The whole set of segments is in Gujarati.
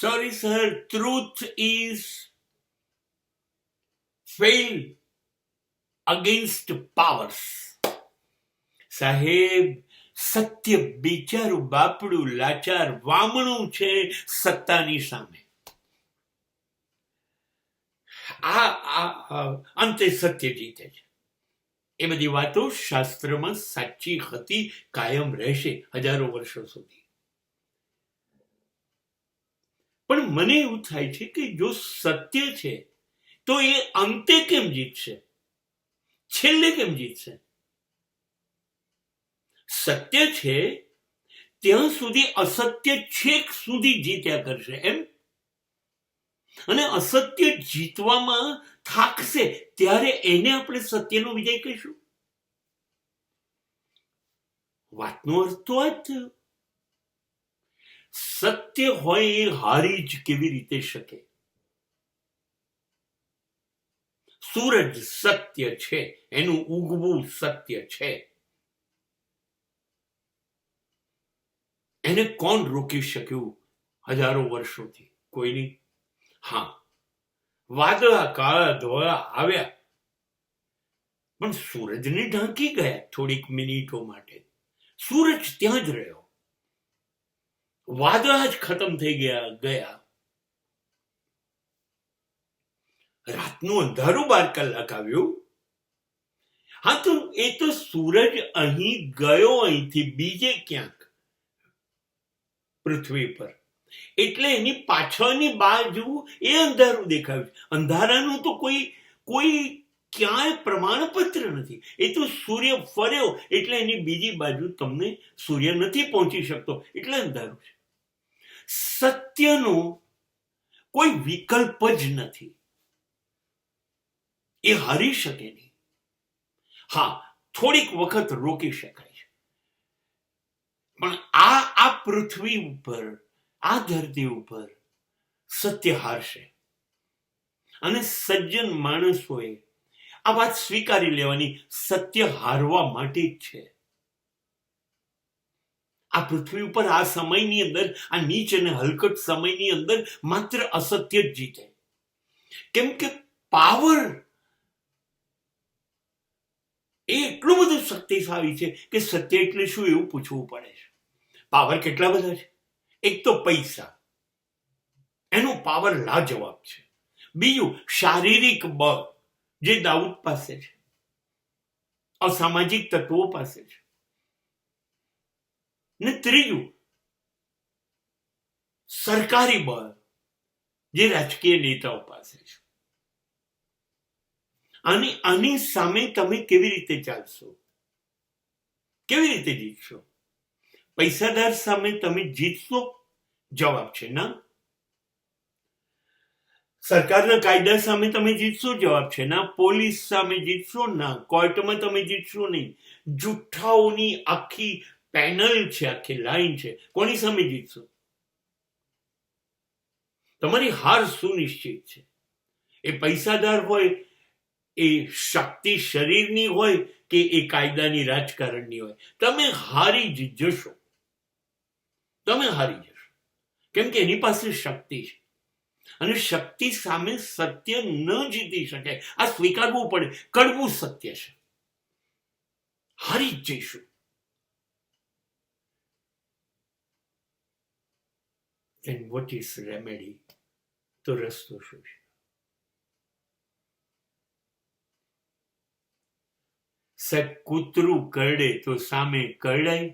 Sorry, sir, truth is fail against powers. સાહેબ, સત્ય બિચારું બાપડું લાચાર વામણું છે સત્તાની સામે. અંતે સત્ય જીતે છે. એ બધી વાતો શાસ્ત્રમાં સાચી હતી, કાયમ રહેશે હજારો વર્ષો સુધી. પણ મને એવું થાય છે કે જો સત્ય છે તો એ અંતે કેમ જીતશે, છેલ્લે કેમ જીતશે? સત્ય છે ત્યાં સુધી અસત્ય છેક સુધી જીત્યા કરશે એમ. અને અસત્ય જીતવામાં થાકશે ત્યારે એને આપણે સત્યનો વિજય કહીશું. વાતનો અર્થ તો આ જ થયો. સત્ય હોય એ હારી જ કેવી રીતે શકે? સૂરજ સત્ય છે, એનું ઉગવું સત્ય છે. એને કોણ રોકી શક્યું હજારો વર્ષોથી? કોઈ નહીં. હા, વાદળા કાળા ધોળા આવ્યા પણ સૂરજને ઢાંકી ગયા થોડીક મિનિટો માટે. સૂરજ ત્યાં જ રહ્યો, વાદળા જ ખતમ થઈ ગયા. રાતનું અંધારું 12 કલાક આવ્યું. હા, તો એ તો સૂરજ અહીં ગયો, અહીંથી બીજે ક્યાંક પૃથ્વી પર, એટલે એની પાછળની બાજુ એ અંધારું દેખાયું. અંધારાનું તો કોઈ ક્યાંય પ્રમાણપત્ર નથી. એ તો સૂર્ય ફર્યો એટલે એની બીજી બાજુ તમને સૂર્ય નથી પહોંચી શકતો, એટલે અંધારું છે. સત્યનો કોઈ વિકલ્પ જ નથી, એ હારી શકે નહીં. હા, થોડીક વખત રોકી શકાય છે, પણ આ પૃથ્વી ઉપર, આ ધરતી ઉપર સત્ય હારશે. અને સજ્જન માણસોએ આ વાત સ્વીકારી લેવાની, સત્ય હારવા માટે જ છે. આ પૃથ્વી ઉપર આ સમયની અંદર, આ નીચ અને હલકટ સમયની અંદર માત્ર અસત્ય જ જીતે. કેમ કે પાવર એ એટલું બધું શક્તિશાળી છે કે સત્ય એટલે શું એવું પૂછવું પડે છે. પાવર કેટલા બધા છે? એક તો પૈસા, એનો પાવર લાજવાબ છે. બીજું શારીરિક બળ, જે દાઉદ પાસે છે, અસામાજિક તત્વો પાસે છે. ને ત્રીજું સરકારી બળ, જે રાજકીય નેતાઓ પાસે છે. અને આની સામે તમે કેવી રીતે ચાલશો? કેવી રીતે જીતશો? પૈસાદાર સામે તમે જીતશો? જવાબ છે ના. સરકારના કાયદા સામે તમે જીતશો? જવાબ છે ના. પોલીસ સામે જીતશો? ના. કોર્ટમાં તમે જીતશો નહીં. જુઠ્ઠાઓની આખી પેનલ છે, આખી લાઈન છે. કોની સામે જીતશો? તમારી હાર સુનિશ્ચિત છે. એ પૈસાદાર હોય, એ શક્તિ શરીરની હોય, કે એ કાયદાની રાજકારણની હોય, તમે હારી જ જશો. તમે હારી જશો. કેમ કે એની પાસે શક્તિ છે, અને શક્તિ સામે સત્ય ન જીતી શકે. આ સ્વીકારવું પડે. કડવું સત્ય છે. હારી જ જઈશું. Then what is remedy? તો રસ્તો શું છે? સાહેબ, કૂતરું કરડે તો સામે કરડાય?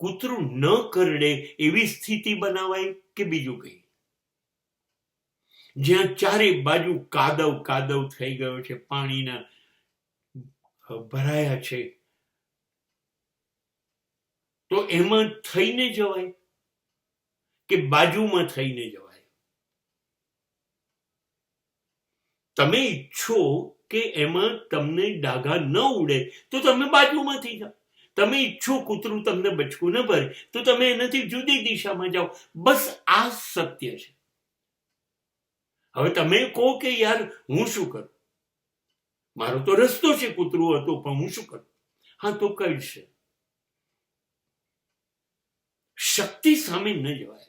કૂતરું ન કરડે એવી સ્થિતિ બનાવાય કે બીજું કઈ? જ્યાં ચારે બાજુ કાદવ થઈ ગયો છે, પાણીના ભરાયા છે, તો એમાં થઈને જવાય કે બાજુમાં થઈને જવાય? તમે ઈચ્છો કે એમાં તમને ડાઘા ન ઉડે તો તમે બાજુમાંથી જાઓ. તમે ઈચ્છો કૂતરું તમને બચકું ન ભરે તો તમે એનાથી જુદી દિશામાં જાઓ. બસ આ સત્ય છે. હવે તમે કહો કે યાર હું શું કરું? મારો તો રસ્તો છે, કૂતરું હતો, પણ હું શું કરું? હા, તો કઈ છે. શક્તિ સામે ન જવાય,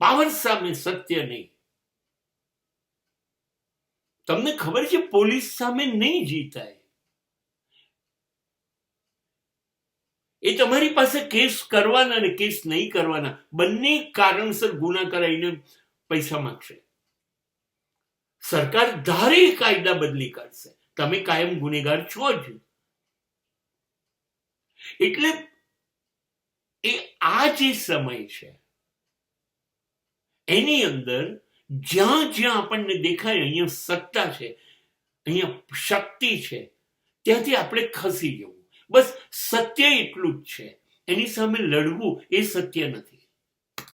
પાવર સામે સત્ય નહીં. તમને ખબર છે પોલીસ સામે નહીં જીતાય. એ તમારી પાસે કેસ કરવાના ને કેસ નહીં કરવાના બંને કારણસર ગુના કરાવીને પૈસા માંગશે. સરકાર ધારે કાયદા બદલી કાઢશે, તમે કાયમ ગુનેગાર છો જ. એટલે એ આ જે સમય છે એની અંદર જ્યાં જ્યાં આપણને દેખાય અહીંયા સત્તા છે, અહીંયા શક્તિ છે, ત્યાંથી આપણે ખસી જવું. બસ સત્ય એટલું જ છે, એની સામે લડવું એ સત્ય નથી.